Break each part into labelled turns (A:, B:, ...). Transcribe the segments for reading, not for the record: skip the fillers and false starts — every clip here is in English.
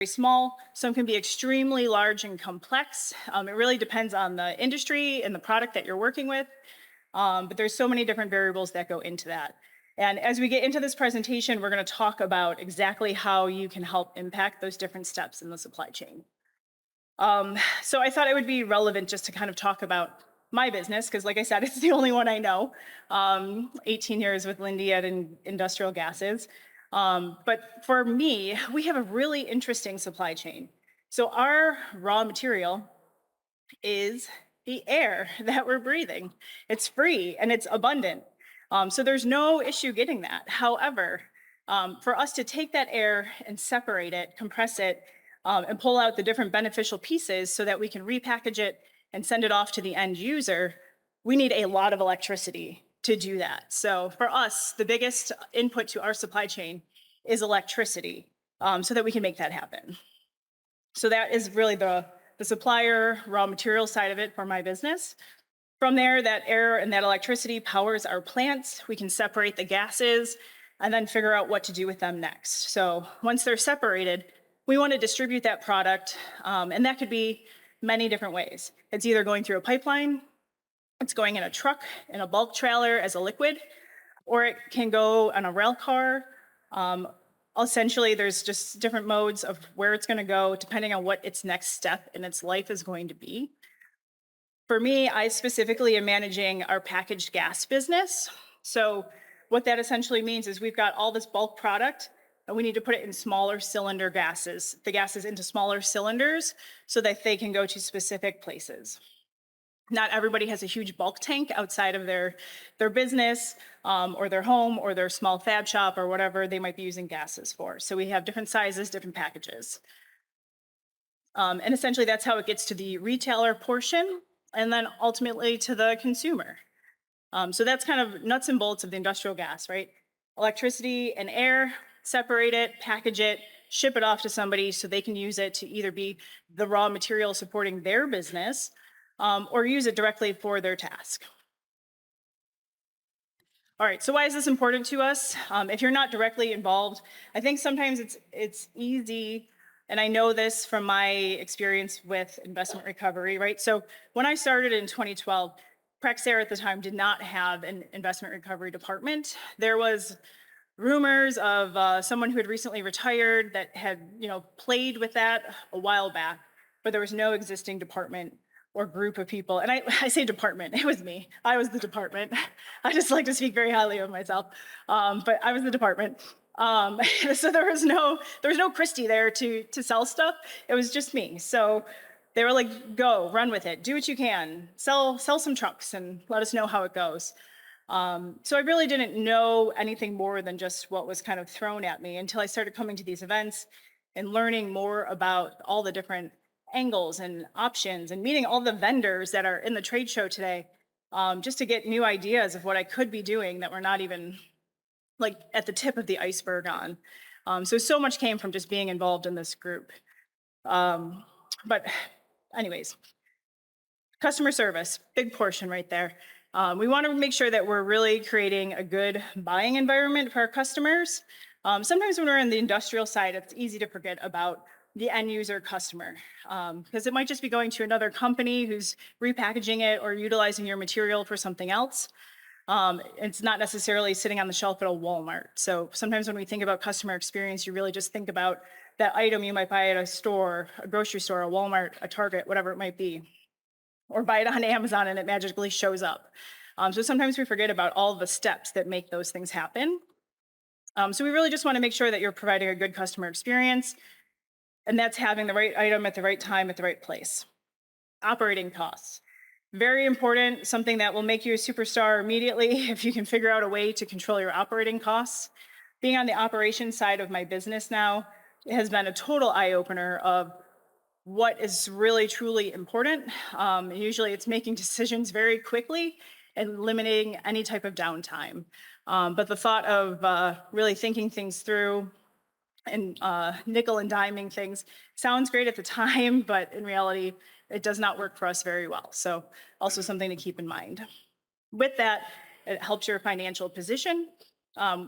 A: very small, some can be extremely large and complex. It really depends on the industry and the product that you're working with. But there's so many different variables that go into that. And as we get into this presentation, we're going to talk about exactly how you can help impact those different steps in the supply chain. So I thought it would be relevant just to kind of talk about my business, because like I said, it's the only one I know. 18 years with Lindy at Industrial Gases. But for me, we have a really interesting supply chain. So our raw material is the air that we're breathing. It's free and it's abundant. So there's no issue getting that. However, for us to take that air and separate it, compress it, and pull out the different beneficial pieces so that we can repackage it and send it off to the end user, we need a lot of electricity to do that. So for us, the biggest input to our supply chain is electricity, so that we can make that happen. So that is really the supplier raw material side of it for my business. From there, that air and that electricity powers our plants. We can separate the gases and then figure out what to do with them next. So once they're separated, we want to distribute that product, and that could be many different ways. It's either going through a pipeline, it's going in a truck, in a bulk trailer as a liquid, or it can go on a rail car. Essentially, there's just different modes of where it's going to go depending on what its next step in its life is going to be. For me, I specifically am managing our packaged gas business. So what that essentially means is we've got all this bulk product and we need to put it in smaller cylinder gases, the gases into smaller cylinders so that they can go to specific places. Not everybody has a huge bulk tank outside of their business, or their home or their small fab shop or whatever they might be using gases for. So we have different sizes, different packages. And essentially that's how it gets to the retailer portion and then ultimately to the consumer. So that's kind of nuts and bolts of the industrial gas, right? Electricity and air, separate it, package it, ship it off to somebody so they can use it to either be the raw material supporting their business, or use it directly for their task. All right, so why is this important to us? If you're not directly involved, I think sometimes it's easy, and I know this from my experience with investment recovery, right? So when I started in 2012, Praxair at the time did not have an investment recovery department. There was rumors of someone who had recently retired that had, played with that a while back, but there was no existing department or group of people. And I say department, it was me. I was the department. I just like to speak very highly of myself, but I was the department. So there was no Christie there to sell stuff. It was just me. So they were like, go, run with it, do what you can, sell some trucks and let us know how it goes. So I really didn't know anything more than just what was kind of thrown at me until I started coming to these events and learning more about all the different angles and options and meeting all the vendors that are in the trade show today, just to get new ideas of what I could be doing that we're not even like at the tip of the iceberg on. So much came from just being involved in this group. But anyways, customer service, big portion right there. We want to make sure that we're really creating a good buying environment for our customers. Sometimes when we're in the industrial side, it's easy to forget about the end user customer, because it might just be going to another company who's repackaging it or utilizing your material for something else. It's not necessarily sitting on the shelf at a Walmart. So sometimes when we think about customer experience, you really just think about that item you might buy at a store, a grocery store, a Walmart, a Target, whatever it might be, or buy it on Amazon and it magically shows up. So sometimes we forget about all the steps that make those things happen. So we really just want to make sure that you're providing a good customer experience, and that's having the right item at the right time at the right place. Operating costs. Very important, something that will make you a superstar immediately if you can figure out a way to control your operating costs. Being on the operations side of my business now, it has been a total eye-opener of what is really truly important. Usually it's making decisions very quickly and limiting any type of downtime. But the thought of really thinking things through and nickel and diming things sounds great at the time, but in reality, it does not work for us very well. So also something to keep in mind. With that, it helps your financial position.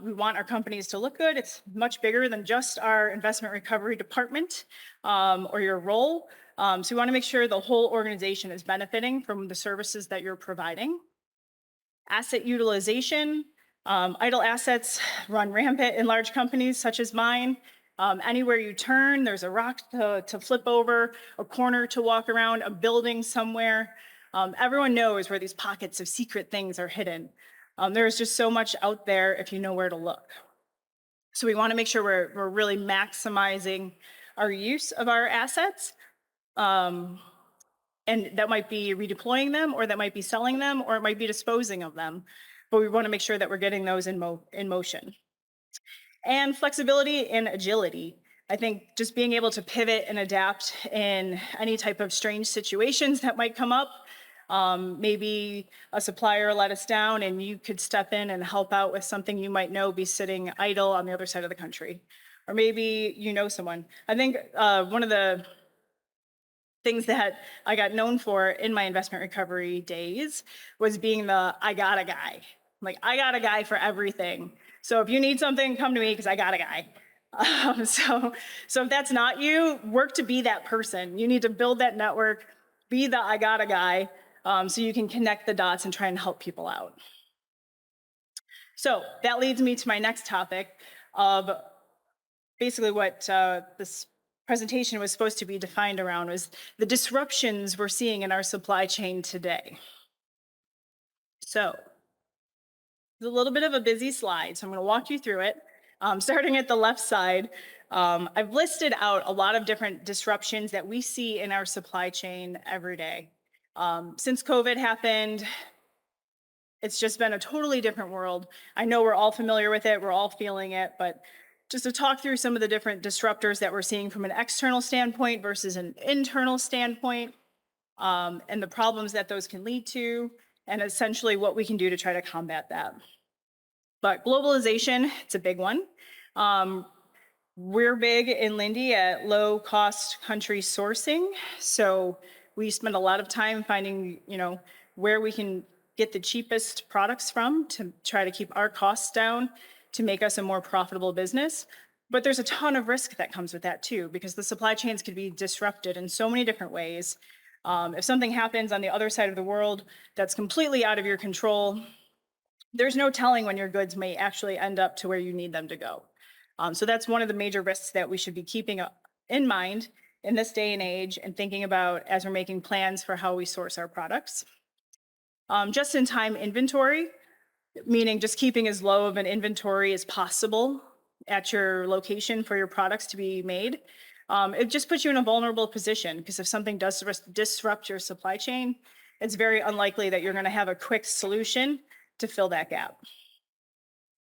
A: We want our companies to look good. It's much bigger than just our investment recovery department or your role. So we want to make sure the whole organization is benefiting from the services that you're providing. Asset utilization. Idle assets run rampant in large companies such as mine. Anywhere you turn, there's a rock to flip over, a corner to walk around, a building somewhere. Everyone knows where these pockets of secret things are hidden. There's just so much out there if you know where to look. So we want to make sure we're really maximizing our use of our assets. And that might be redeploying them, or that might be selling them, or it might be disposing of them. But we want to make sure that we're getting those in motion. And flexibility and agility. I think just being able to pivot and adapt in any type of strange situations that might come up. Maybe a supplier let us down and you could step in and help out with something you might know be sitting idle on the other side of the country. Or maybe you know someone. I think one of the things that I got known for in my investment recovery days was being the I got a guy. Like, I got a guy for everything. So if you need something, come to me because I got a guy. So if that's not you, work to be that person. You need to build that network, be the I got a guy, so you can connect the dots and try and help people out. So that leads me to my next topic of basically what this presentation was supposed to be defined around, was the disruptions we're seeing in our supply chain today. So it's a little bit of a busy slide, so I'm going to walk you through it. Starting at the left side, I've listed out a lot of different disruptions that we see in our supply chain every day. Since COVID happened, it's just been a totally different world. I know we're all familiar with it, we're all feeling it, but just to talk through some of the different disruptors that we're seeing from an external standpoint versus an internal standpoint, and the problems that those can lead to, and essentially what we can do to try to combat that. But globalization, it's a big one. We're big in Lindy at low cost country sourcing. So we spend a lot of time finding, where we can get the cheapest products from to try to keep our costs down to make us a more profitable business. But there's a ton of risk that comes with that too, because the supply chains could be disrupted in so many different ways. If something happens on the other side of the world that's completely out of your control, there's no telling when your goods may actually end up to where you need them to go. So that's one of the major risks that we should be keeping in mind in this day and age and thinking about as we're making plans for how we source our products. Just-in-time inventory, meaning just keeping as low of an inventory as possible at your location for your products to be made. It just puts you in a vulnerable position, because if something does disrupt your supply chain, it's very unlikely that you're going to have a quick solution to fill that gap.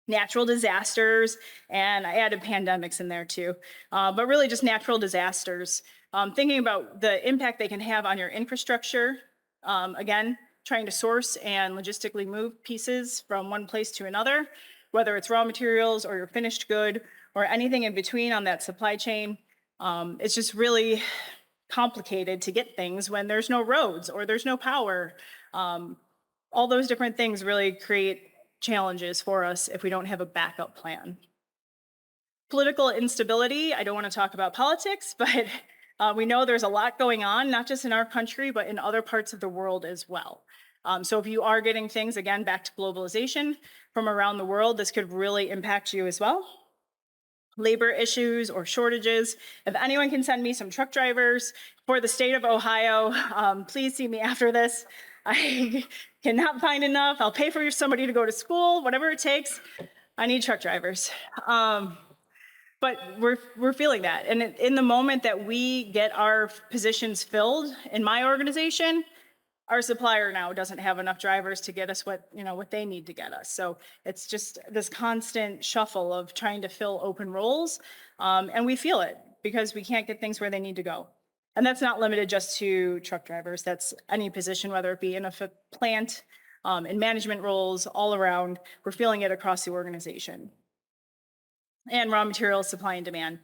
A: Natural disasters, and I added pandemics in there too, but really just natural disasters. Thinking about the impact they can have on your infrastructure. Again, trying to source and logistically move pieces from one place to another, whether it's raw materials or your finished good or anything in between on that supply chain. It's just really complicated to get things when there's no roads or there's no power. All those different things really create challenges for us if we don't have a backup plan. Political instability, I don't want to talk about politics, but we know there's a lot going on, not just in our country, but in other parts of the world as well. So if you are getting things, again, back to globalization from around the world, this could really impact you as well. Labor issues or shortages. If anyone can send me some truck drivers for the state of Ohio, please see me after this. I cannot find enough. I'll pay for somebody to go to school, whatever it takes. I need truck drivers. But we're feeling that. And in the moment that we get our positions filled in my organization, our supplier now doesn't have enough drivers to get us what they need to get us. So it's just this constant shuffle of trying to fill open roles. And we feel it because we can't get things where they need to go. And that's not limited just to truck drivers. That's any position, whether it be in a plant, in management roles, all around. We're feeling it across the organization. And raw material supply and demand.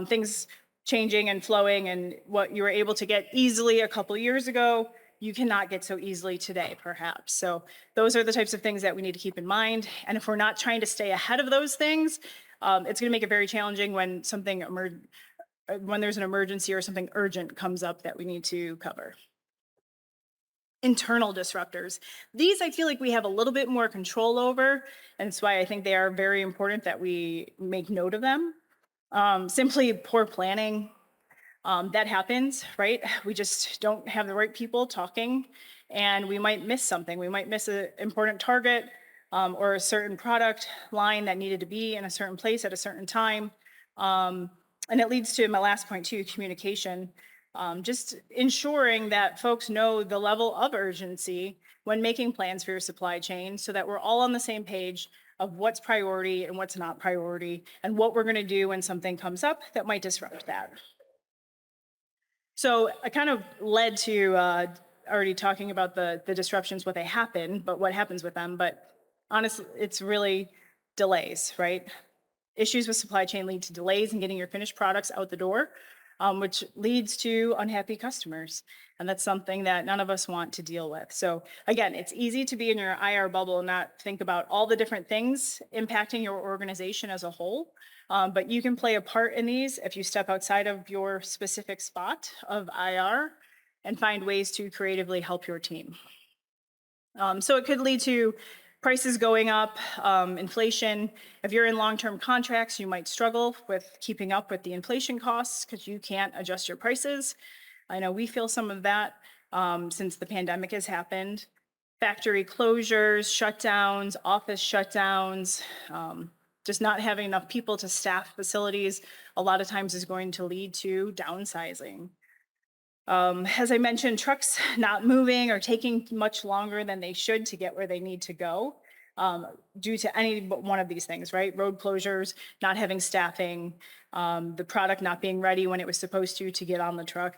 A: Things changing and flowing, and what you were able to get easily a couple years ago you cannot get so easily today, perhaps. So those are the types of things that we need to keep in mind. And if we're not trying to stay ahead of those things, it's going to make it very challenging when when there's an emergency or something urgent comes up that we need to cover. Internal disruptors. These I feel like we have a little bit more control over, and that's why I think they are very important that we make note of them. Simply poor planning, that happens, right? We just don't have the right people talking, and we might miss something. We might miss an important target or a certain product line that needed to be in a certain place at a certain time. And it leads to my last point too, communication. Just ensuring that folks know the level of urgency when making plans for your supply chain so that we're all on the same page of what's priority and what's not priority and what we're going to do when something comes up that might disrupt that. So I kind of led to already talking about the disruptions, what they happen, but what happens with them. But honestly, it's really delays, right? Issues with supply chain lead to delays in getting your finished products out the door, which leads to unhappy customers. And that's something that none of us want to deal with. So again, it's easy to be in your IR bubble and not think about all the different things impacting your organization as a whole. But you can play a part in these if you step outside of your specific spot of IR and find ways to creatively help your team. So it could lead to prices going up, inflation. If you're in long-term contracts, you might struggle with keeping up with the inflation costs because you can't adjust your prices. I know we feel some of that since the pandemic has happened. Factory closures, shutdowns, office shutdowns, just not having enough people to staff facilities a lot of times is going to lead to downsizing. As I mentioned, trucks not moving or taking much longer than they should to get where they need to go due to any one of these things, right? Road closures, not having staffing, the product not being ready when it was supposed to get on the truck,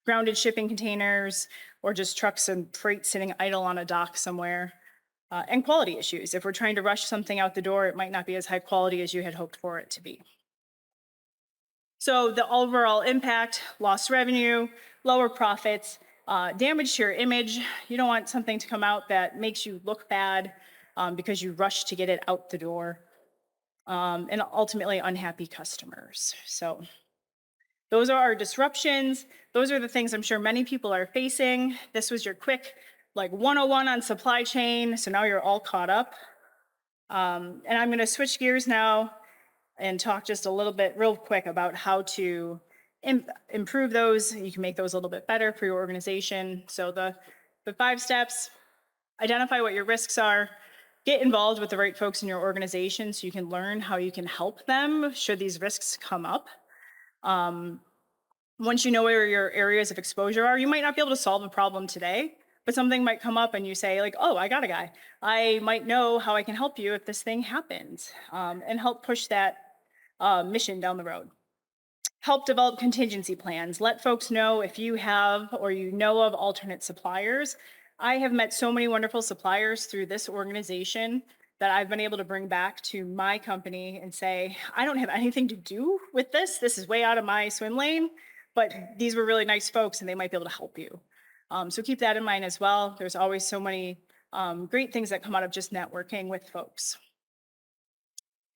A: grounded shipping containers, or just trucks and freight sitting idle on a dock somewhere, and quality issues. If we're trying to rush something out the door, it might not be as high quality as you had hoped for it to be. So the overall impact, lost revenue, lower profits, damage to your image. You don't want something to come out that makes you look bad because you rushed to get it out the door, and ultimately unhappy customers. So those are our disruptions. Those are the things I'm sure many people are facing. This was your quick 101 on supply chain. So now you're all caught up. And I'm going to switch gears now and talk just a little bit real quick about how to improve those. You can make those a little bit better for your organization. So the 5 steps: identify what your risks are, get involved with the right folks in your organization so you can learn how you can help them should these risks come up. Once you know where your areas of exposure are, you might not be able to solve a problem today, but something might come up and you say oh, I got a guy. I might know how I can help you if this thing happens, and help push that mission down the road. Help develop contingency plans. Let folks know if you have or you know of alternate suppliers. I have met so many wonderful suppliers through this organization that I've been able to bring back to my company and say, I don't have anything to do with this. This is way out of my swim lane, but these were really nice folks and they might be able to help you. So keep that in mind as well. There's always so many great things that come out of just networking with folks.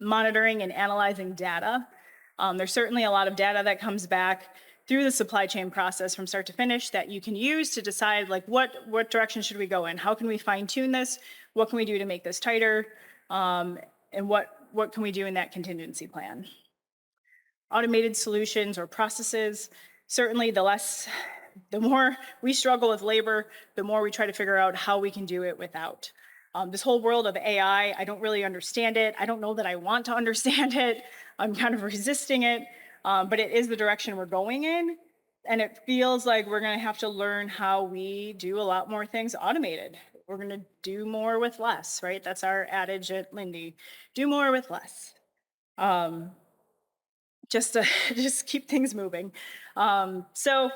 A: Monitoring and analyzing data. There's certainly a lot of data that comes back through the supply chain process from start to finish that you can use to decide what direction should we go in? How can we fine tune this? What can we do to make this tighter? And what can we do in that contingency plan? Automated solutions or processes. Certainly the more we struggle with labor, the more we try to figure out how we can do it without. This whole world of AI, I don't really understand it. I don't know that I want to understand it. I'm kind of resisting it, but it is the direction we're going in. And it feels like we're going to have to learn how we do a lot more things automated. We're going to do more with less, right? That's our adage at Lindy. Do more with less. Just to just keep things moving. So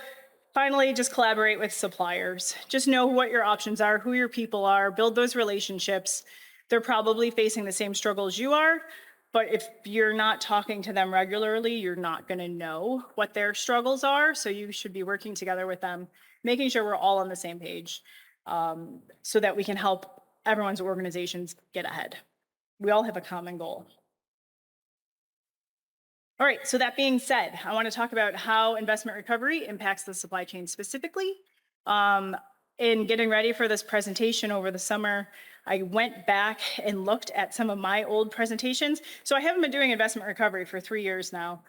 A: finally, just collaborate with suppliers. Just know what your options are, who your people are, build those relationships. They're probably facing the same struggles you are. But if you're not talking to them regularly, you're not going to know what their struggles are. So you should be working together with them, making sure we're all on the same page, so that we can help everyone's organizations get ahead. We all have a common goal. All right, so that being said, I want to talk about how investment recovery impacts the supply chain specifically. Um, in getting ready for this presentation over the summer, I went back and looked at some of my old presentations. So I haven't been doing investment recovery for 3 years now.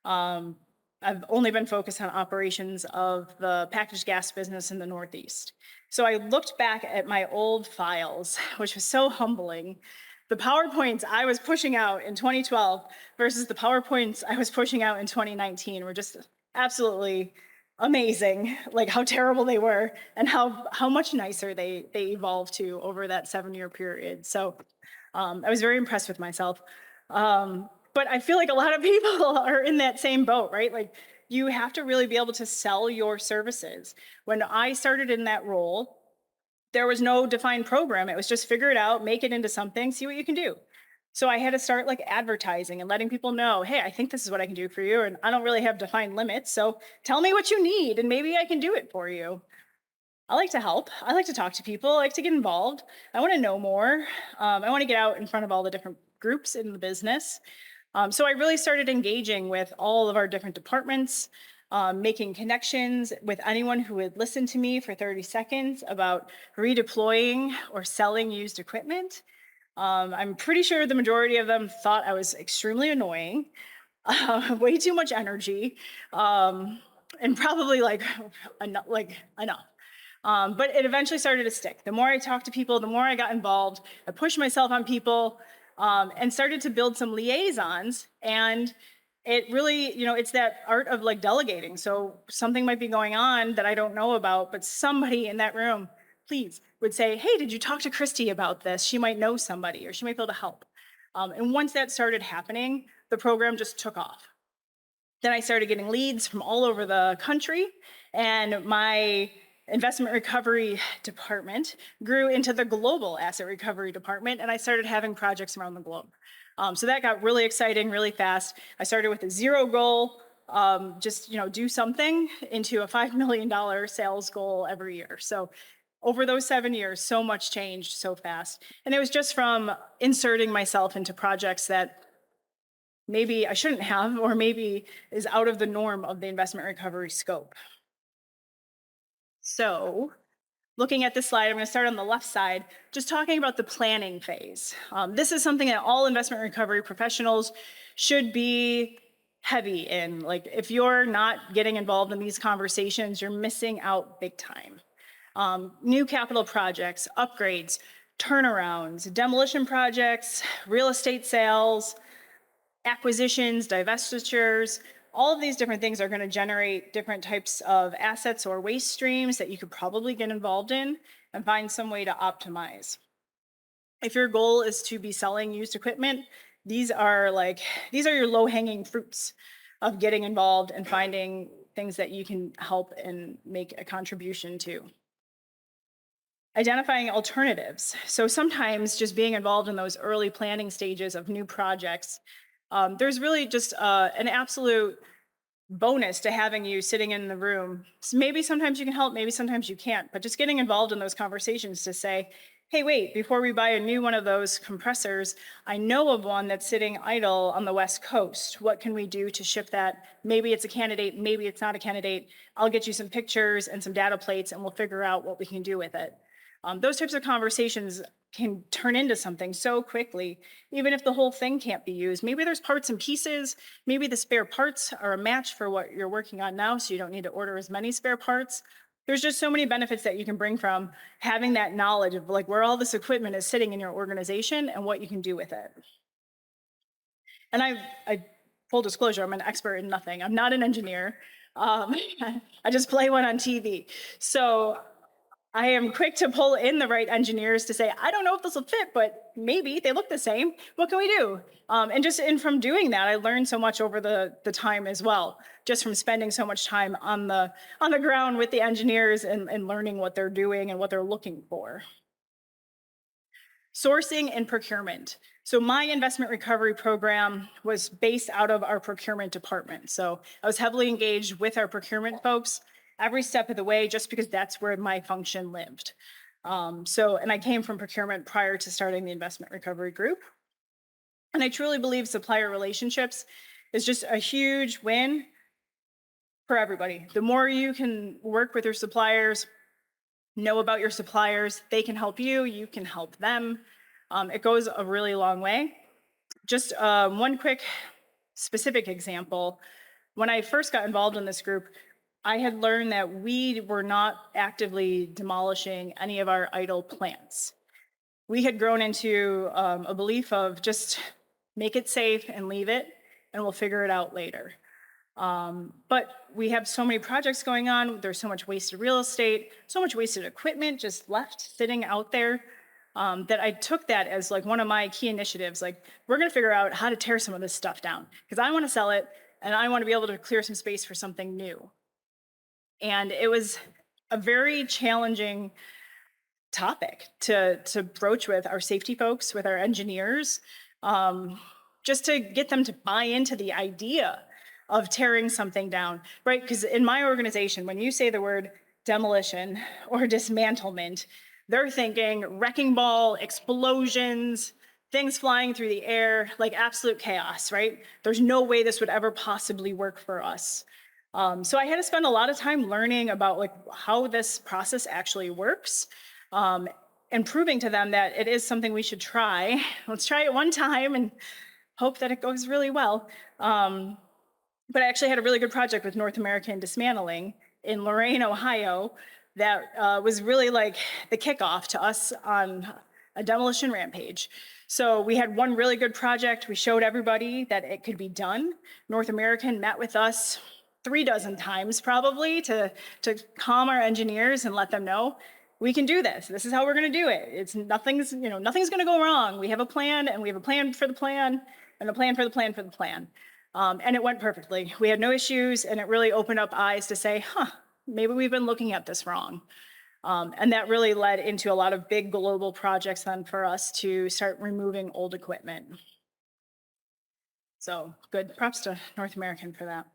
A: Um, I've only been focused on operations of the packaged gas business in the Northeast. So I looked back at my old files, which was so humbling. The PowerPoints I was pushing out in 2012 versus the PowerPoints I was pushing out in 2019 were just absolutely amazing, like how terrible they were and how much nicer they evolved to over that 7 year period. So I was very impressed with myself. But I feel like a lot of people are in that same boat, right? Like you have to really be able to sell your services. When I started in that role, there was no defined program. It was just figure it out, make it into something, see what you can do. So I had to start like advertising and letting people know, hey, I think this is what I can do for you. And I don't really have defined limits. So tell me what you need and maybe I can do it for you. I like to help. I like to talk to people. I like to get involved. I want to know more. I want to get out in front of all the different groups in the business. So I really started engaging with all of our different departments, making connections with anyone who would listen to me for 30 seconds about redeploying or selling used equipment. I'm pretty sure the majority of them thought I was extremely annoying, way too much energy, and probably like enough. But it eventually started to stick. The more I talked to people, the more I got involved. I pushed myself on people, and started to build some liaisons. And it really, it's that art of like delegating. So something might be going on that I don't know about, but somebody in that room, please, would say, hey, did you talk to Christy about this? She might know somebody or she might be able to help. And once that started happening, the program just took off. Then I started getting leads from all over the country, and my investment recovery department grew into the global asset recovery department, and I started having projects around the globe. So that got really exciting really fast. I started with a zero goal, just do something, into a $5 million sales goal every year. So over those 7 years, so much changed so fast. And it was just from inserting myself into projects that maybe I shouldn't have, or maybe is out of the norm of the investment recovery scope. So, looking at this slide, I'm going to start on the left side, just talking about the planning phase. This is something that all investment recovery professionals should be heavy in. Like, if you're not getting involved in these conversations, you're missing out big time. New capital projects, upgrades, turnarounds, demolition projects, real estate sales, acquisitions, divestitures, all of these different things are going to generate different types of assets or waste streams that you could probably get involved in and find some way to optimize. If your goal is to be selling used equipment, these are your low-hanging fruits of getting involved and finding things that you can help and make a contribution to. Identifying alternatives. So sometimes just being involved in those early planning stages of new projects, there's really just an absolute bonus to having you sitting in the room. So maybe sometimes you can help, maybe sometimes you can't, but just getting involved in those conversations to say, hey, wait, before we buy a new one of those compressors, I know of one that's sitting idle on the West Coast. What can we do to ship that? Maybe it's a candidate, maybe it's not a candidate. I'll get you some pictures and some data plates and we'll figure out what we can do with it. Those types of conversations can turn into something so quickly, even if the whole thing can't be used. Maybe there's parts and pieces. Maybe the spare parts are a match for what you're working on now, so you don't need to order as many spare parts. There's just so many benefits that you can bring from having that knowledge of like where all this equipment is sitting in your organization and what you can do with it. And I full disclosure, I'm an expert in nothing. I'm not an engineer. I just play one on TV. So I am quick to pull in the right engineers to say, I don't know if this will fit, but maybe they look the same. What can we do? And from doing that, I learned so much over the time as well, just from spending so much time on the ground with the engineers and learning what they're doing and what they're looking for. Sourcing and procurement. So my investment recovery program was based out of our procurement department. So I was heavily engaged with our procurement folks every step of the way, just because that's where my function lived. And I came from procurement prior to starting the investment recovery group. And I truly believe supplier relationships is just a huge win for everybody. The more you can work with your suppliers, know about your suppliers, they can help you, you can help them. It goes a really long way. Just one quick specific example. When I first got involved in this group, I had learned that we were not actively demolishing any of our idle plants. We had grown into a belief of just make it safe and leave it, and we'll figure it out later. But we have so many projects going on. There's so much wasted real estate, so much wasted equipment just left sitting out there, that I took that as like one of my key initiatives. Like, we're going to figure out how to tear some of this stuff down because I want to sell it and I want to be able to clear some space for something new. And it was a very challenging topic to broach with our safety folks, with our engineers, just to get them to buy into the idea of tearing something down, right? Because in my organization, when you say the word demolition or dismantlement, they're thinking wrecking ball, explosions, things flying through the air, like absolute chaos, right? There's no way this would ever possibly work for us. So I had to spend a lot of time learning about like how this process actually works, and proving to them that it is something we should try. Let's try it one time and hope that it goes really well. But I actually had a really good project with North American Dismantling in Lorain, Ohio, that was really like the kickoff to us on a demolition rampage. So we had one really good project. We showed everybody that it could be done. North American met with us 36 times probably to calm our engineers and let them know we can do this. This is how we're going to do it. It's nothing's going to go wrong. We have a plan, and we have a plan for the plan, and a plan for the plan for the plan. And it went perfectly. We had no issues, and it really opened up eyes to say, maybe we've been looking at this wrong. And that really led into a lot of big global projects then for us to start removing old equipment. So good props to North American for that.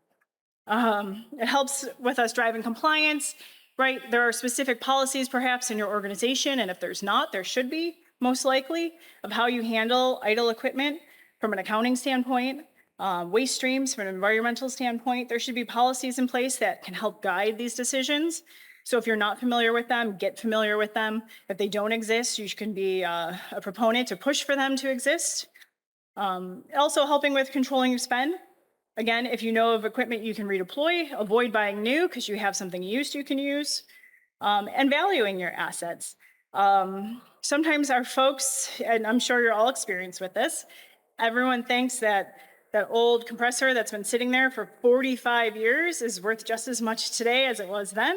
A: It helps with us driving compliance, right? There are specific policies perhaps in your organization, and if there's not, there should be, most likely, of how you handle idle equipment from an accounting standpoint, waste streams from an environmental standpoint. There should be policies in place that can help guide these decisions. So if you're not familiar with them, get familiar with them. If they don't exist, you can be a proponent to push for them to exist. Also helping with controlling your spend. Again, if you know of equipment you can redeploy, avoid buying new because you have something used you can use, and valuing your assets. Sometimes our folks, and I'm sure you're all experienced with this, everyone thinks that that old compressor that's been sitting there for 45 years is worth just as much today as it was then,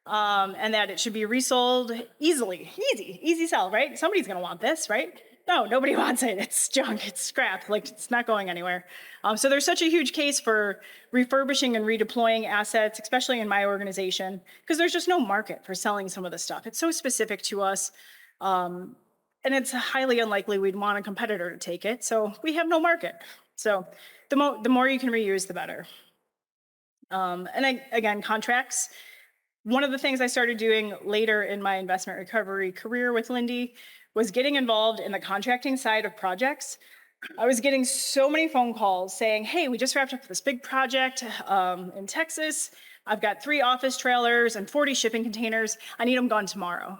A: and that it should be resold easily. Easy sell, right? Somebody's going to want this, right? No, nobody wants it. It's junk. It's scrap. Like, it's not going anywhere. So there's such a huge case for refurbishing and redeploying assets, especially in my organization, because there's just no market for selling some of this stuff. It's so specific to us, and it's highly unlikely we'd want a competitor to take it. So we have no market. So the more you can reuse, the better. Again, contracts. One of the things I started doing later in my investment recovery career with Lindy was getting involved in the contracting side of projects. I was getting so many phone calls saying, hey, we just wrapped up this big project in Texas. I've got 3 office trailers and 40 shipping containers. I need them gone tomorrow.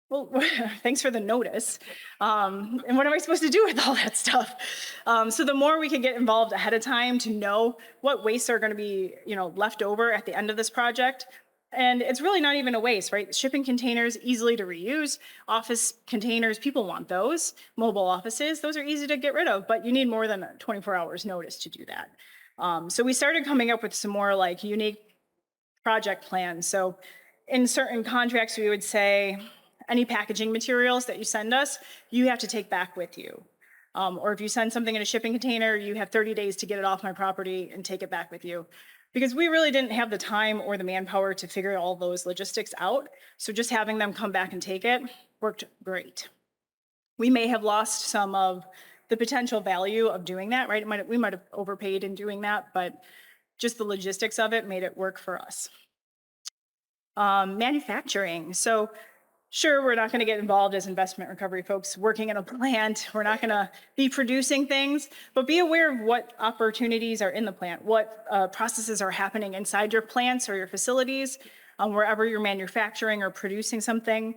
A: Well, thanks for the notice. And what am I supposed to do with all that stuff? So the more we can get involved ahead of time to know what wastes are going to be, left over at the end of this project. And it's really not even a waste, right? Shipping containers, easily to reuse. Office containers, people want those. Mobile offices, those are easy to get rid of, but you need more than 24 hours notice to do that. So we started coming up with some more like unique project plans. So in certain contracts, we would say, any packaging materials that you send us, you have to take back with you. Or if you send something in a shipping container, you have 30 days to get it off my property and take it back with you. Because we really didn't have the time or the manpower to figure all those logistics out. So just having them come back and take it worked great. we may have lost some of the potential value of doing that, right? We might have overpaid in doing that, but just the logistics of it made it work for us. Manufacturing. So sure, we're not going to get involved as investment recovery folks working in a plant. We're not going to be producing things, but be aware of what opportunities are in the plant, what processes are happening inside your plants or your facilities, wherever you're manufacturing or producing something.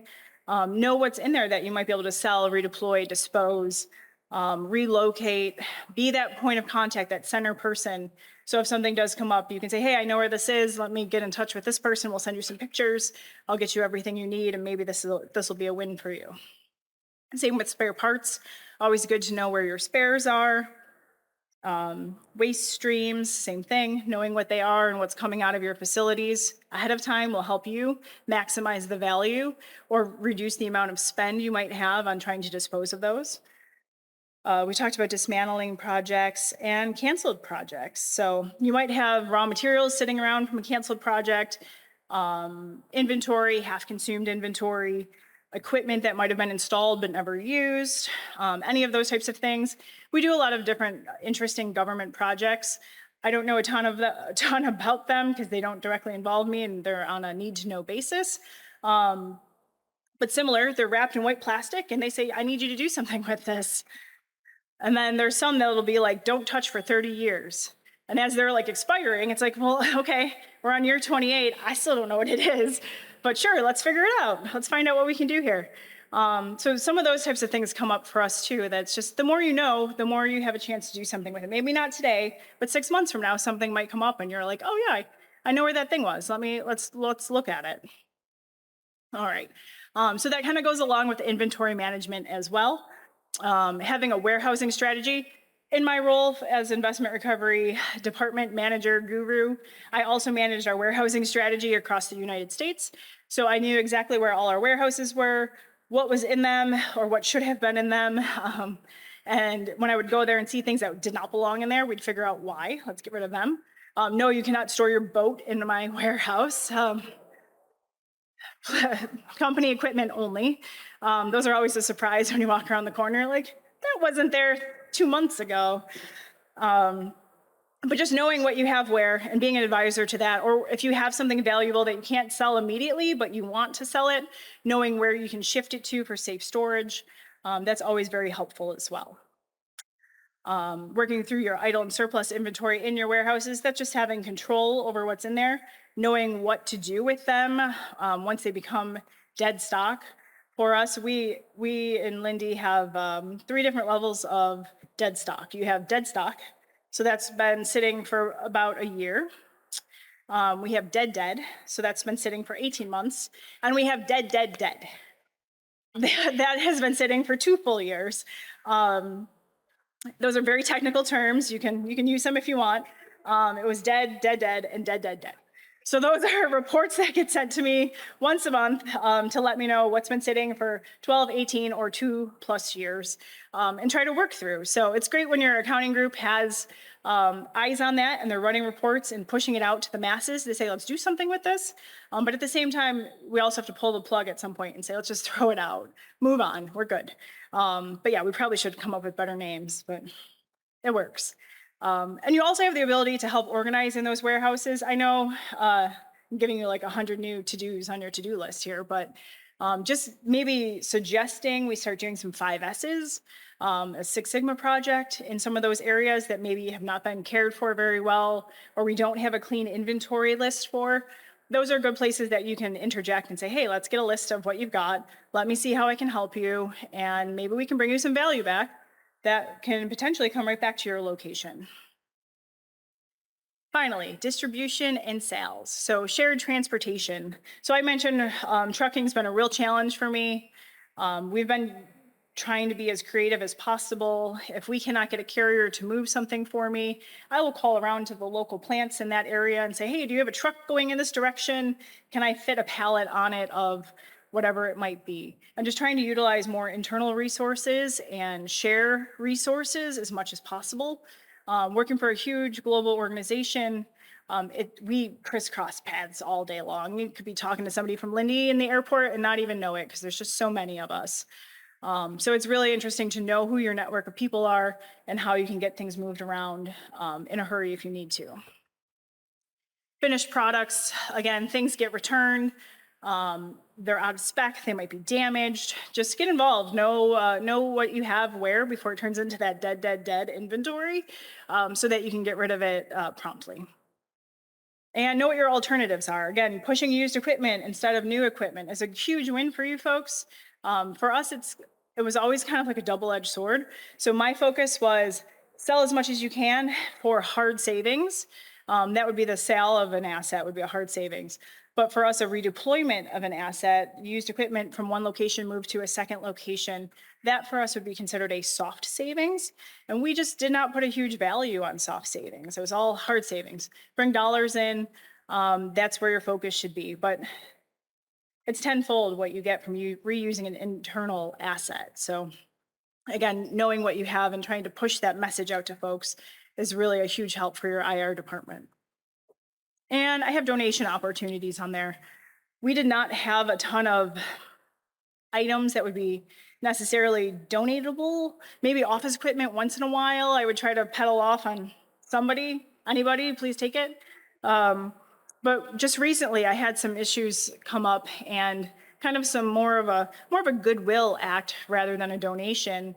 A: Know what's in there that you might be able to sell, redeploy, dispose, relocate, be that point of contact, that center person. So if something does come up, you can say, hey, I know where this is. Let me get in touch with this person. We'll send you some pictures. I'll get you everything you need, and maybe this will be a win for you. Same with spare parts. Always good to know where your spares are. Waste streams, same thing. Knowing what they are and what's coming out of your facilities ahead of time will help you maximize the value or reduce the amount of spend you might have on trying to dispose of those. We talked about dismantling projects and canceled projects. So you might have raw materials sitting around from a canceled project, inventory, half-consumed inventory, equipment that might have been installed but never used, any of those types of things. We do a lot of different interesting government projects. I don't know a ton about them because they don't directly involve me and they're on a need-to-know basis. But similar, they're wrapped in white plastic and they say, I need you to do something with this. And then there's some that'll be like, don't touch for 30 years. And as they're like expiring, it's like, well, okay, we're on year 28. I still don't know what it is, but sure, let's figure it out. Let's find out what we can do here. So some of those types of things come up for us too. That's just the more you know, the more you have a chance to do something with it. Maybe not today, but 6 months from now, something might come up and you're like, oh yeah, I know where that thing was. Let's look at it. All right. So that kind of goes along with inventory management as well. Having a warehousing strategy. In my role as investment recovery department manager guru, I also managed our warehousing strategy across the United States. So I knew exactly where all our warehouses were, what was in them, or what should have been in them. And when I would go there and see things that did not belong in there, we'd figure out why. Let's get rid of them. No, you cannot store your boat in my warehouse. Company equipment only. Those are always a surprise when you walk around the corner, like, that wasn't there 2 months ago. But just knowing what you have where and being an advisor to that, or if you have something valuable that you can't sell immediately, but you want to sell it, knowing where you can shift it to for safe storage, that's always very helpful as well. Working through your idle and surplus inventory in your warehouses, that's just having control over what's in there, knowing what to do with them once they become dead stock. For us, we in Lindy have 3 different levels of dead stock. You have dead stock, so that's been sitting for about a year. We have dead, so that's been sitting for 18 months. And we have dead. That has been sitting for 2 full years. Those are very technical terms. You can use them if you want. It was dead, and dead. So those are reports that get sent to me once a month to let me know what's been sitting for 12, 18, or 2+ years and try to work through. So it's great when your accounting group has eyes on that and they're running reports and pushing it out to the masses to say, let's do something with this. But at the same time, we also have to pull the plug at some point and say, let's just throw it out, move on, we're good. But yeah, we probably should come up with better names, but it works. And you also have the ability to help organize in those warehouses. I know I'm giving you like 100 new to-dos on your to-do list here, but just maybe suggesting we start doing some 5S's, a Six Sigma project in some of those areas that maybe have not been cared for very well, or we don't have a clean inventory list for. Those are good places that you can interject and say, hey, let's get a list of what you've got. Let me see how I can help you, and maybe we can bring you some value back that can potentially come right back to your location. Finally, distribution and sales. So shared transportation. So I mentioned trucking's been a real challenge for me. We've been trying to be as creative as possible. If we cannot get a carrier to move something for me, I will call around to the local plants in that area and say, hey, do you have a truck going in this direction? Can I fit a pallet on it of whatever it might be? I'm just trying to utilize more internal resources and share resources as much as possible. Working for a huge global organization, we crisscross paths all day long. We could be talking to somebody from Lindy in the airport and not even know it because there's just so many of us. So it's really interesting to know who your network of people are and how you can get things moved around in a hurry if you need to. Finished products, again, things get returned. They're out of spec. They might be damaged. Just get involved. Know what you have where before it turns into that dead, dead, dead inventory, so that you can get rid of it promptly. And know what your alternatives are. Again, pushing used equipment instead of new equipment is a huge win for you folks. For us, it was always kind of like a double-edged sword. So my focus was sell as much as you can for hard savings. That would be the sale of an asset would be a hard savings. But for us, a redeployment of an asset, used equipment from one location moved to a second location, that for us would be considered a soft savings. And we just did not put a huge value on soft savings. It was all hard savings. Bring dollars in, that's where your focus should be. But it's tenfold what you get from you reusing an internal asset. So again, knowing what you have and trying to push that message out to folks is really a huge help for your IR department. And I have donation opportunities on there. We did not have a ton of items that would be necessarily donatable. Maybe office equipment once in a while. I would try to peddle off on somebody, anybody, please take it. But just recently, I had some issues come up and kind of some more of a goodwill act rather than a donation.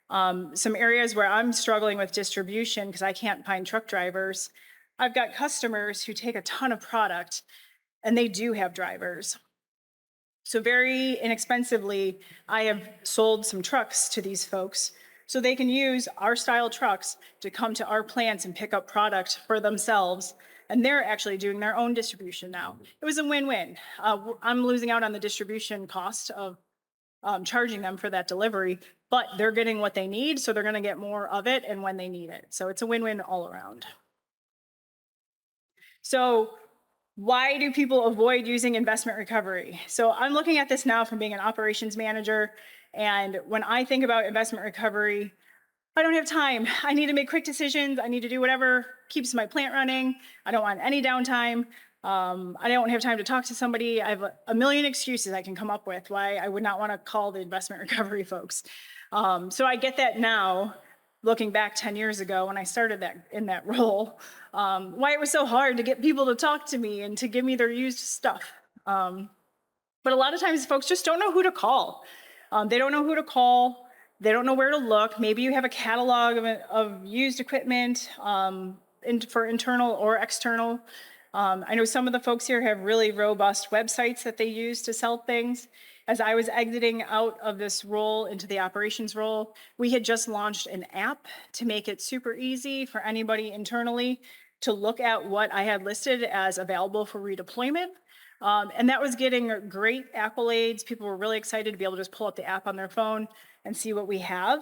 A: Some areas where I'm struggling with distribution because I can't find truck drivers. I've got customers who take a ton of product and they do have drivers. So, very inexpensively, I have sold some trucks to these folks so they can use our style trucks to come to our plants and pick up product for themselves. And they're actually doing their own distribution now. It was a win win. I'm losing out on the distribution cost of charging them for that delivery, but they're getting what they need. So, they're going to get more of it and when they need it. So, it's a win win all around. So, why do people avoid using investment recovery? So I'm looking at this now from being an operations manager. And when I think about investment recovery, I don't have time. I need to make quick decisions. I need to do whatever keeps my plant running. I don't want any downtime. I don't have time to talk to somebody. I have a million excuses I can come up with why I would not want to call the investment recovery folks. So I get that now, looking back 10 years ago when I started in that role, why it was so hard to get people to talk to me and to give me their used stuff. But a lot of times folks just don't know who to call. They don't know who to call. They don't know where to look. Maybe you have a catalog of used equipment for internal or external. I know some of the folks here have really robust websites that they use to sell things. As I was exiting out of this role into the operations role, we had just launched an app to make it super easy for anybody internally to look at what I had listed as available for redeployment. And that was getting great accolades. People were really excited to be able to just pull up the app on their phone and see what we have.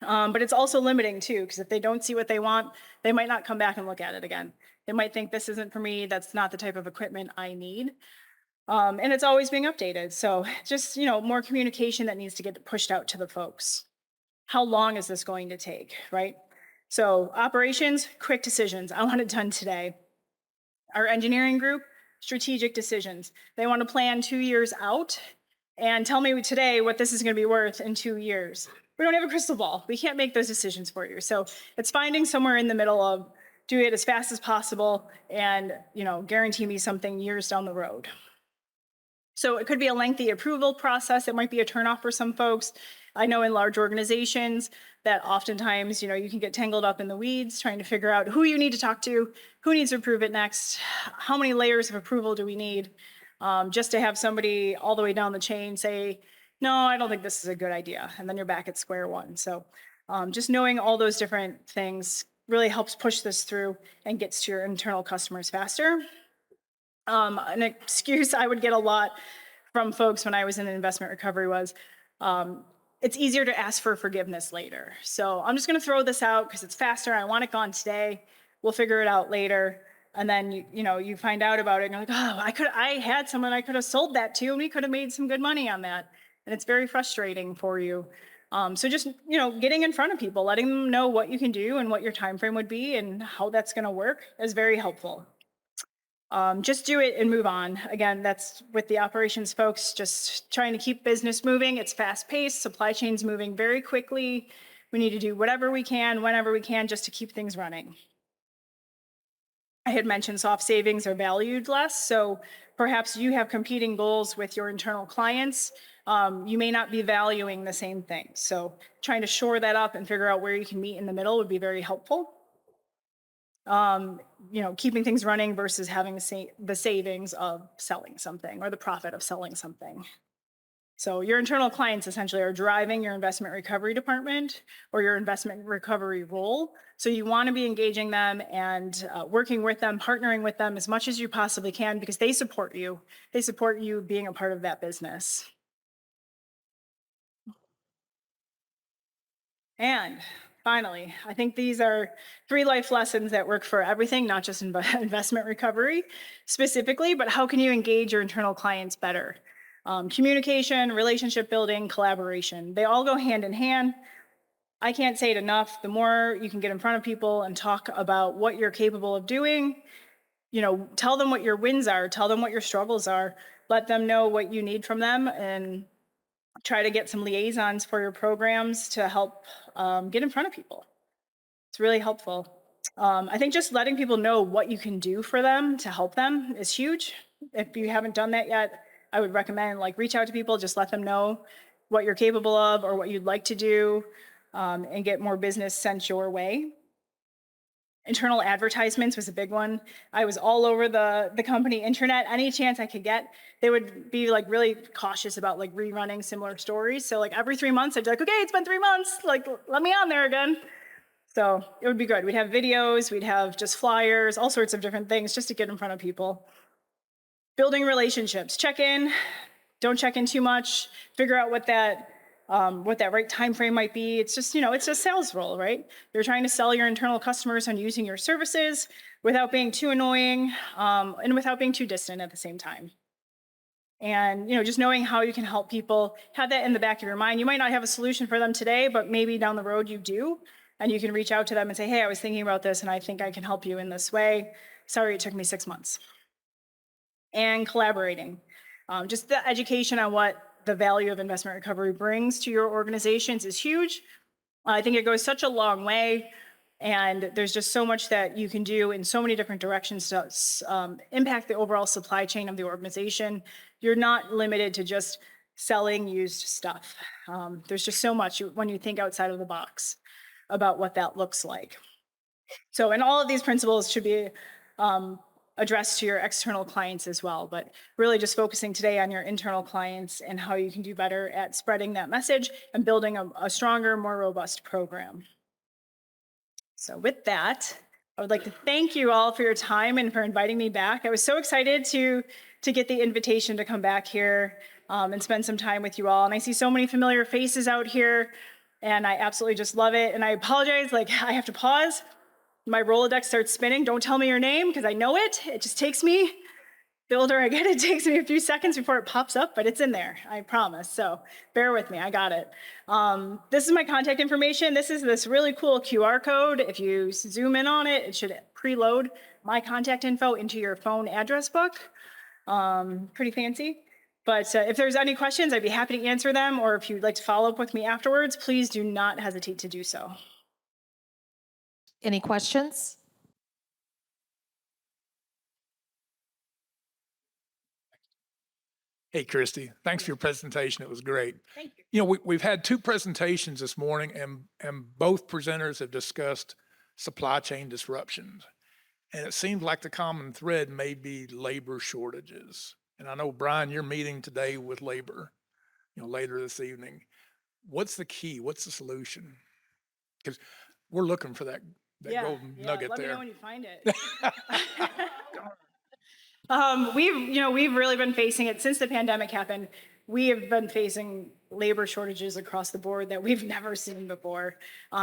A: But it's also limiting too, because if they don't see what they want, they might not come back and look at it again. They might think this isn't for me. That's not the type of equipment I need. And it's always being updated. So just, more communication that needs to get pushed out to the folks. How long is this going to take, right? So operations, quick decisions. I want it done today. Our engineering group, strategic decisions. They want to plan 2 years out and tell me today what this is going to be worth in 2 years. We don't have a crystal ball. We can't make those decisions for you. So it's finding somewhere in the middle of do it as fast as possible and, guarantee me something years down the road. So it could be a lengthy approval process. It might be a turnoff for some folks. I know in large organizations that oftentimes, you can get tangled up in the weeds trying to figure out who you need to talk to, who needs to approve it next, how many layers of approval do we need, just to have somebody all the way down the chain say, no, I don't think this is a good idea. And then you're back at square one. So just knowing all those different things really helps push this through and gets to your internal customers faster. An excuse I would get a lot from folks when I was in investment recovery was, it's easier to ask for forgiveness later. So I'm just going to throw this out because it's faster. I want it gone today. We'll figure it out later. And then you find out about it and you're like, oh, I had someone I could have sold that to, and we could have made some good money on that. And it's very frustrating for you. So just getting in front of people, letting them know what you can do and what your time frame would be and how that's going to work is very helpful. Just do it and move on. Again, that's with the operations folks, just trying to keep business moving. It's fast paced, supply chain's moving very quickly. We need to do whatever we can, whenever we can, just to keep things running. I had mentioned soft savings are valued less, so perhaps you have competing goals with your internal clients. You may not be valuing the same thing. So trying to shore that up and figure out where you can meet in the middle would be very helpful. Keeping things running versus having the savings of selling something or the profit of selling something. So your internal clients essentially are driving your investment recovery department or your investment recovery role. So you want to be engaging them and working with them, partnering with them as much as you possibly can because they support you. They support you being a part of that business. And finally, I think these are 3 life lessons that work for everything, not just investment recovery specifically, but how can you engage your internal clients better? Communication, relationship building, collaboration. They all go hand in hand. I can't say it enough. The more you can get in front of people and talk about what you're capable of doing, tell them what your wins are, tell them what your struggles are, let them know what you need from them, and try to get some liaisons for your programs to help get in front of people. It's really helpful. I think just letting people know what you can do for them to help them is huge. If you haven't done that yet, I would recommend reach out to people, just let them know what you're capable of or what you'd like to do, and get more business sent your way. Internal advertisements was a big one. I was all over the company internet. Any chance I could get, they would be really cautious about rerunning similar stories. So every 3 months, I'd be like, okay, it's been 3 months. Let me on there again. So it would be good. We'd have videos, we'd have just flyers, all sorts of different things just to get in front of people. Building relationships. Check in. Don't check in too much. Figure out what that right time frame might be. It's just, it's a sales role, right? You're trying to sell your internal customers on using your services without being too annoying, and without being too distant at the same time. And, just knowing how you can help people, have that in the back of your mind. You might not have a solution for them today, but maybe down the road you do. And you can reach out to them and say, hey, I was thinking about this and I think I can help you in this way. Sorry, it took me 6 months. And collaborating. Just the education on what the value of investment recovery brings to your organizations is huge. I think it goes such a long way. And there's just so much that you can do in so many different directions to impact the overall supply chain of the organization. You're not limited to just selling used stuff. There's just so much when you think outside of the box about what that looks like. So, and all of these principles should be addressed to your external clients as well, but really just focusing today on your internal clients and how you can do better at spreading that message and building a stronger, more robust program. So with that, I would like to thank you all for your time and for inviting me back. I was so excited to get the invitation to come back here and spend some time with you all. And I see so many familiar faces out here, and I absolutely just love it. And I apologize, I have to pause. My Rolodex starts spinning. Don't tell me your name because I know it. It just takes me, the older I get, it takes me a few seconds before it pops up, but it's in there, I promise. So bear with me, I got it. This is my contact information. This is this really cool QR code. If you zoom in on it, it should preload my contact info into your phone address book. Pretty fancy. But if there's any questions, I'd be happy to answer them. Or if you'd like to follow up with me afterwards, please do not hesitate to do so.
B: Any questions?
C: Hey, Christy, thanks for your presentation. It was great.
A: Thank you.
C: We've had 2 presentations this morning, and both presenters have discussed supply chain disruptions. And it seems like the common thread may be labor shortages. And I know, Brian, you're meeting today with labor, later this evening. What's the key? What's the solution? Because we're looking for that golden nugget
A: let
C: there.
A: me know when you find it. We've really been facing it since the pandemic happened. we have been facing labor shortages across the board that we've never seen before.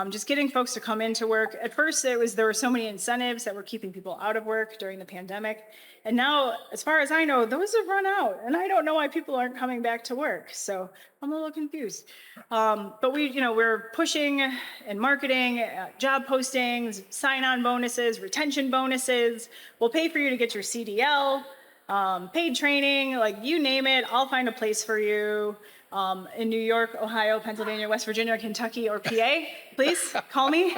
A: Just getting folks to come into work. At first, there were so many incentives that were keeping people out of work during the pandemic. And now, as far as I know, those have run out. And I don't know why people aren't coming back to work. So I'm a little confused. But we're pushing and marketing, job postings, sign-on bonuses, retention bonuses. We'll pay for you to get your CDL, paid training, like you name it. I'll find a place for you. In New York, Ohio, Pennsylvania, West Virginia, Kentucky, or PA, please call me.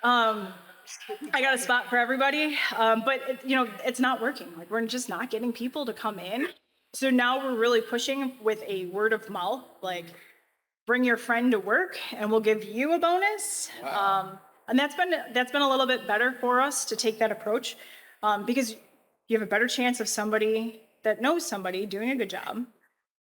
A: I got a spot for everybody, but it's not working. Like we're just not getting people to come in. So now we're really pushing with a word of mouth, like bring your friend to work, and we'll give you a bonus.
C: Wow.
A: And that's been a little bit better for us to take that approach, because you have a better chance of somebody that knows somebody doing a good job.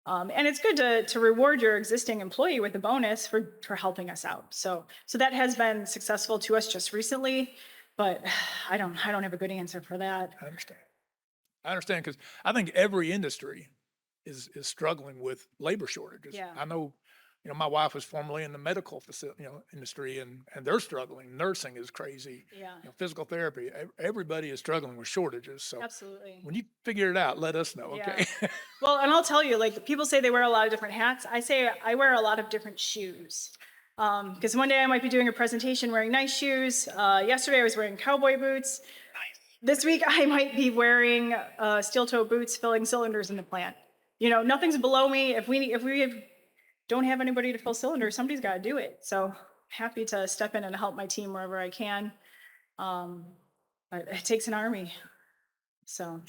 A: And it's good to reward your existing employee with a bonus for helping us out. So that has been successful to us just recently, but I don't have a good answer for that.
C: I understand because I think every industry is struggling with labor shortages.
A: Yeah.
C: I know, my wife was formerly in the medical industry, and they're struggling. Nursing is crazy.
A: Yeah,
C: Physical therapy. Everybody is struggling with shortages. So
A: absolutely.
C: when you figure it out, let us know. Okay.
A: Yeah. Well, and I'll tell you, like people say they wear a lot of different hats. I say I wear a lot of different shoes. Because one day I might be doing a presentation wearing nice shoes. Yesterday I was wearing cowboy boots. This week I might be wearing steel-toe boots filling cylinders in the plant. Nothing's below me. If we don't have anybody to fill cylinders, somebody's got to do it. So happy to step in and help my team wherever I can. But it takes an army. So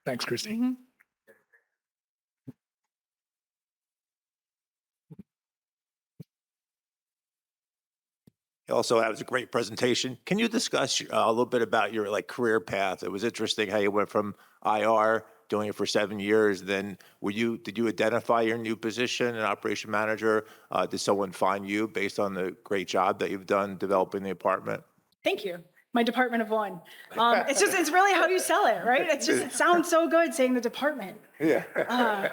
C: Thanks, Christy.
A: mhm.
B: Also, that was a great presentation. Can you discuss a little bit about your career path? It was interesting how you went from IR, doing it for 7 years. Then did you identify your new position, an operation manager? Did someone find you based on the great job that you've done developing the apartment?
A: Thank you. My department of one. It's really how you sell it, right? It sounds so good saying the department.
B: Yeah.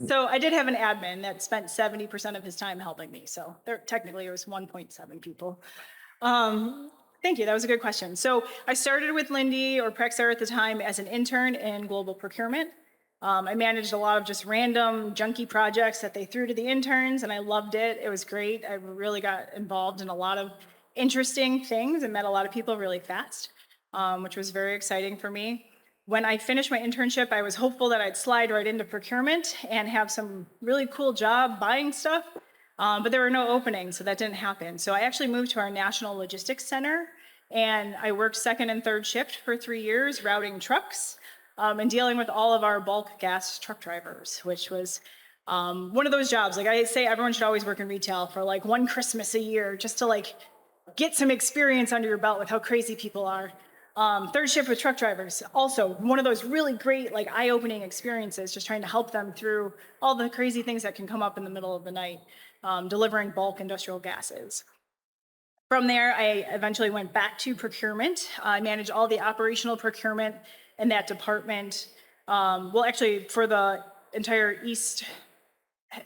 A: So I did have an admin that spent 70% of his time helping me. So technically it was 1.7 people. Thank you, that was a good question. So I started with Lindy or Prexair at the time as an intern in global procurement. I managed a lot of just random junky projects that they threw to the interns, and I loved it. It was great. I really got involved in a lot of interesting things and met a lot of people really fast, which was very exciting for me. When I finished my internship, I was hopeful that I'd slide right into procurement and have some really cool job buying stuff, but there were no openings, so that didn't happen. So I actually moved to our National Logistics Center, and I worked second and third shift for 3 years, routing trucks and dealing with all of our bulk gas truck drivers, which was one of those jobs. Like I say, everyone should always work in retail for like one Christmas a year, just to get some experience under your belt with how crazy people are. Third shift with truck drivers, also one of those really great, eye-opening experiences, just trying to help them through all the crazy things that can come up in the middle of the night, delivering bulk industrial gases. From there, I eventually went back to procurement. I managed all the operational procurement in that department. Well, actually, for the entire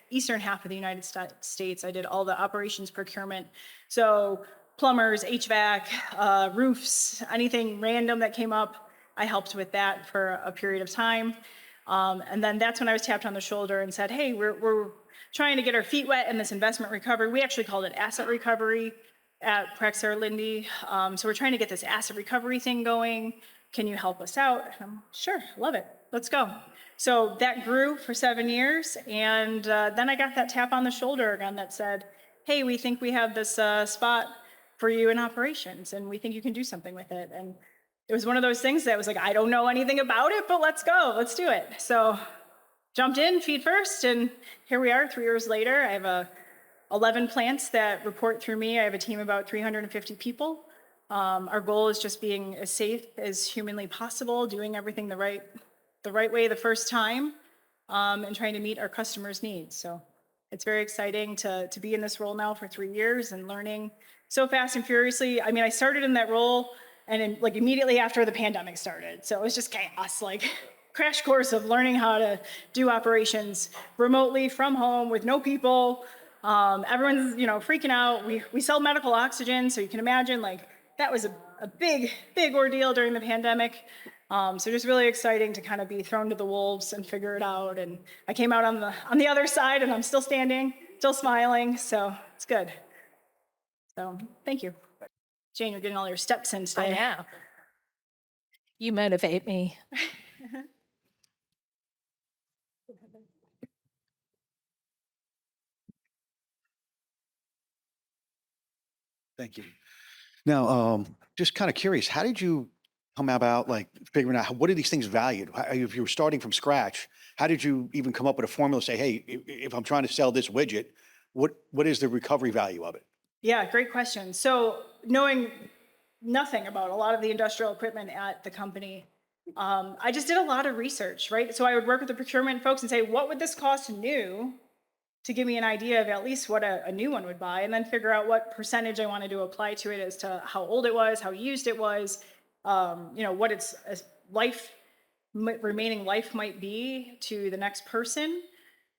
A: eastern half of the United States, I did all the operations procurement. So plumbers, HVAC, roofs, anything random that came up, I helped with that for a period of time. And then that's when I was tapped on the shoulder and said, hey, we're trying to get our feet wet in this investment recovery. We actually called it asset recovery at Prexair Lindy. So we're trying to get this asset recovery thing going. Can you help us out? Sure, love it. Let's go. So that grew for 7 years. And then I got that tap on the shoulder again that said, hey, we think we have this spot for you in operations, and we think you can do something with it. And it was one of those things that was like, I don't know anything about it, but let's go, let's do it. So jumped in, feet first, and here we are 3 years later. I have 11 plants that report through me. I have a team of about 350 people. Our goal is just being as safe as humanly possible, doing everything the right way the first time, and trying to meet our customers' needs. So it's very exciting to be in this role now for 3 years and learning so fast and furiously. I mean, I started in that role and immediately after the pandemic started. So it was just chaos. crash course of learning how to do operations remotely from home with no people. Everyone's, freaking out. We sell medical oxygen, so you can imagine like that was a big, big ordeal during the pandemic. So just really exciting to kind of be thrown to the wolves and figure it out. And I came out on the other side, and I'm still standing, still smiling. So it's good. So thank you, Jane. You're getting all your steps in today.
D: I know. You motivate me.
E: Thank you. Now, just kind of curious, how did you come about like figuring out what are these things valued? If you were starting from scratch, how did you even come up with a formula? Say, hey, if I'm trying to sell this widget, what is the recovery value of it?
A: Yeah, great question. So knowing nothing about a lot of the industrial equipment at the company, I just did a lot of research, right? So I would work with the procurement folks and say, what would this cost new, to give me an idea of at least what a new one would buy, and then figure out what percentage I wanted to apply to it as to how old it was, how used it was, what its remaining life might be to the next person.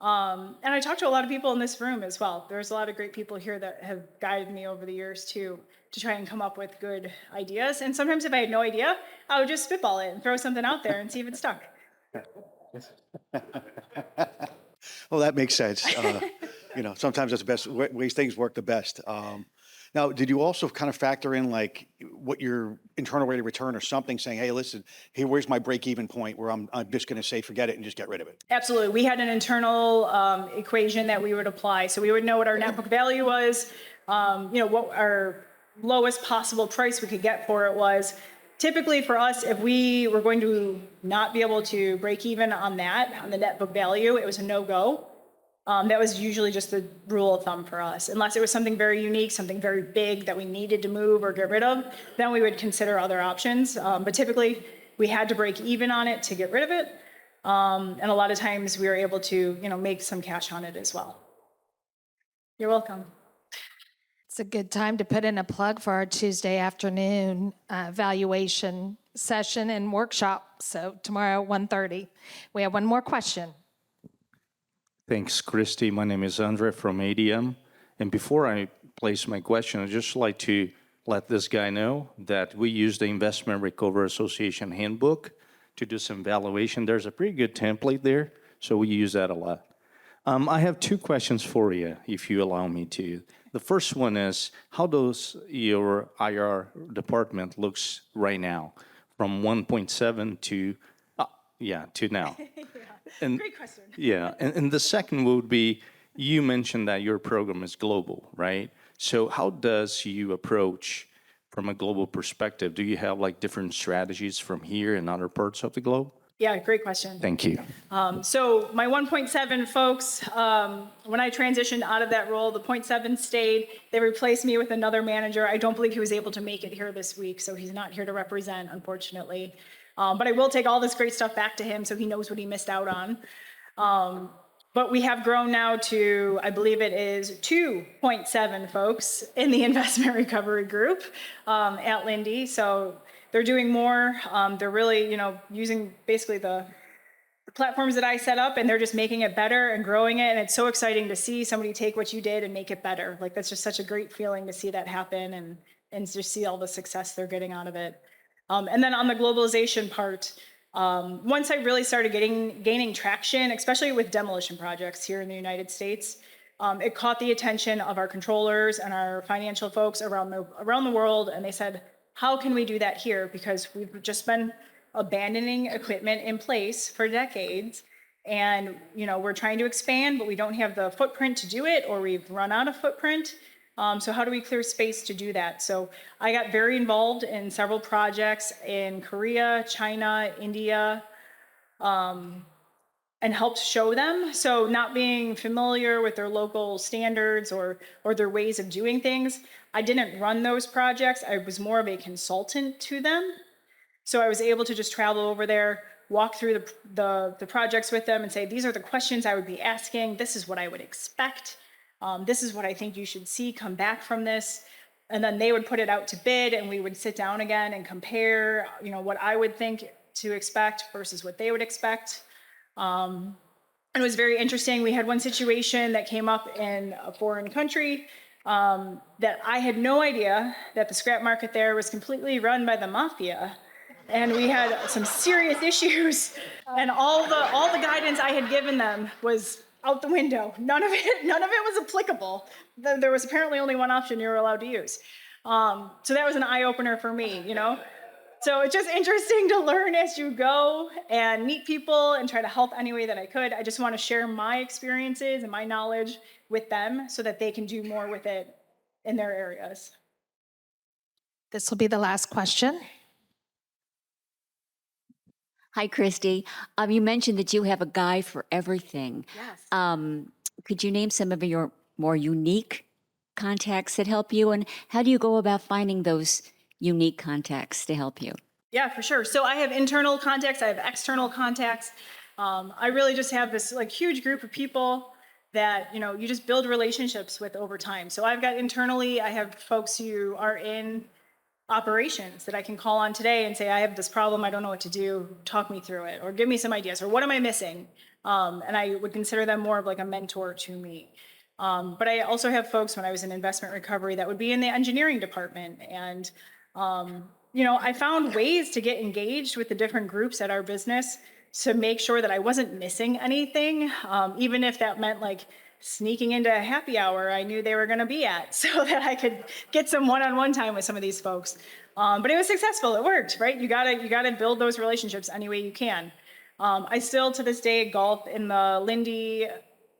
A: And I talked to a lot of people in this room as well. There's a lot of great people here that have guided me over the years too, to try and come up with good ideas. And sometimes if I had no idea, I would just spitball it and throw something out there and see if it stuck.
E: Well, that makes sense. Sometimes that's the best ways things work the best. Now, did you also kind of factor in like what your internal rate of return or something, saying, hey, listen, here, where's my break-even point where I'm just going to say, forget it and just get rid of it?
A: Absolutely. We had an internal equation that we would apply. So we would know what our net book value was, what our lowest possible price we could get for it was. Typically for us, if we were going to not be able to break even on the net book value, it was a no-go. That was usually just the rule of thumb for us. Unless it was something very unique, something very big that we needed to move or get rid of, then we would consider other options. But typically, we had to break even on it to get rid of it. And a lot of times we were able to, make some cash on it as well. You're welcome.
D: It's a good time to put in a plug for our Tuesday afternoon valuation session and workshop. So tomorrow at 1:30. We have one more question.
F: Thanks, Christy. My name is Andre from ADM. And before I place my question, I'd just like to let this guy know that we use the Investment Recovery Association handbook to do some valuation. There's a pretty good template there, so we use that a lot. I have two questions for you, if you allow me to. The first one is, how does your IR department looks right now, from 1.7 to now? And,
A: Great question.
F: Yeah, and the second would be, you mentioned that your program is global, right? So how does you approach from a global perspective? Do you have like different strategies from here and other parts of the globe?
A: Yeah, great question.
F: Thank you.
A: So my 1.7 folks, when I transitioned out of that role, the 0.7 stayed. They replaced me with another manager. I don't believe he was able to make it here this week, so he's not here to represent, unfortunately. But I will take all this great stuff back to him so he knows what he missed out on. But we have grown now to, I believe it is 2.7 folks in the investment recovery group at Lindy. So they're doing more. They're really, using basically the platforms that I set up, and they're just making it better and growing it. And it's so exciting to see somebody take what you did and make it better. Like, that's just such a great feeling to see that happen and just see all the success they're getting out of it. And then on the globalization part, once I really started gaining traction, especially with demolition projects here in the United States, it caught the attention of our controllers and our financial folks around the world, and they said, how can we do that here? Because we've just been abandoning equipment in place for decades, and we're trying to expand, but we don't have the footprint to do it, or we've run out of footprint. So how do we clear space to do that? So I got very involved in several projects in Korea, China, India, and helped show them. So not being familiar with their local standards or their ways of doing things, I didn't run those projects. I was more of a consultant to them. So I was able to just travel over there, walk through the projects with them and say, these are the questions I would be asking. This is what I would expect. This is what I think you should see come back from this. And then they would put it out to bid, and we would sit down again and compare, what I would think to expect versus what they would expect. And it was very interesting. We had one situation that came up in a foreign country that I had no idea that the scrap market there was completely run by the mafia. And we had some serious issues, and all the guidance I had given them was out the window. None of it was applicable. There was apparently only one option you were allowed to use. So that was an eye-opener for me, you know? So it's just interesting to learn as you go and meet people and try to help any way that I could. I just want to share my experiences and my knowledge with them so that they can do more with it in their areas.
D: This will be the last question.
G: Hi, Christy. You mentioned that you have a guy for everything.
A: Yes.
G: Could you name some of your more unique contacts that help you? And how do you go about finding those unique contacts to help you?
A: Yeah, for sure. So I have internal contacts, I have external contacts. I really just have this like huge group of people that, you know, you just build relationships with over time. So I've got internally, I have folks who are in operations that I can call on today and say, I have this problem, I don't know what to do, talk me through it, or give me some ideas, or what am I missing? And I would consider them more of like a mentor to me. But I also have folks when I was in investment recovery that would be in the engineering department. And, you know, I found ways to get engaged with the different groups at our business to make sure that I wasn't missing anything, even if that meant like sneaking into a happy hour I knew they were going to be at so that I could get some one-on-one time with some of these folks. But it was successful. It worked, right? You gotta build those relationships any way you can. I still to this day golf in the Lindy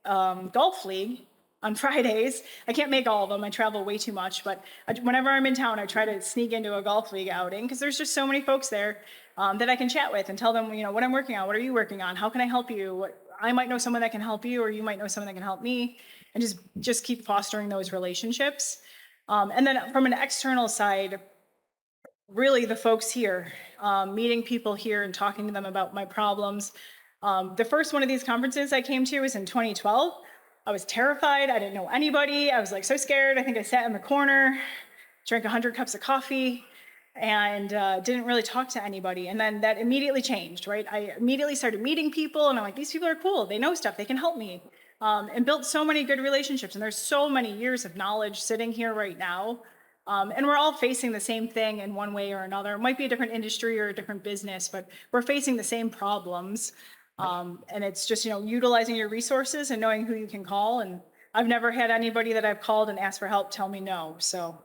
A: Golf League on Fridays. I can't make all of them. I travel way too much, but whenever I'm in town, I try to sneak into a golf league outing because there's just so many folks there that I can chat with and tell them, you know, what I'm working on. What are you working on? How can I help you? I might know someone that can help you, or you might know someone that can help me, and just keep fostering those relationships. And then from an external side, really the folks here, meeting people here and talking to them about my problems. The first one of these conferences I came to was in 2012. I was terrified. I didn't know anybody. I was like so scared. I think I sat in the corner, drank 100 cups of coffee, and didn't really talk to anybody. And then that immediately changed, right? I immediately started meeting people, and I'm like, these people are cool. They know stuff. They can help me. And built so many good relationships. And there's so many years of knowledge sitting here right now. And we're all facing the same thing in one way or another. It might be a different industry or a different business, but we're facing the same problems. And it's just, you know, utilizing your resources and knowing who you can call. And I've never had anybody that I've called and asked for help tell me no. So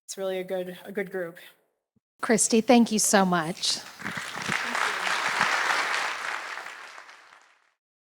A: it's really a good group.
D: Christy, thank you so much.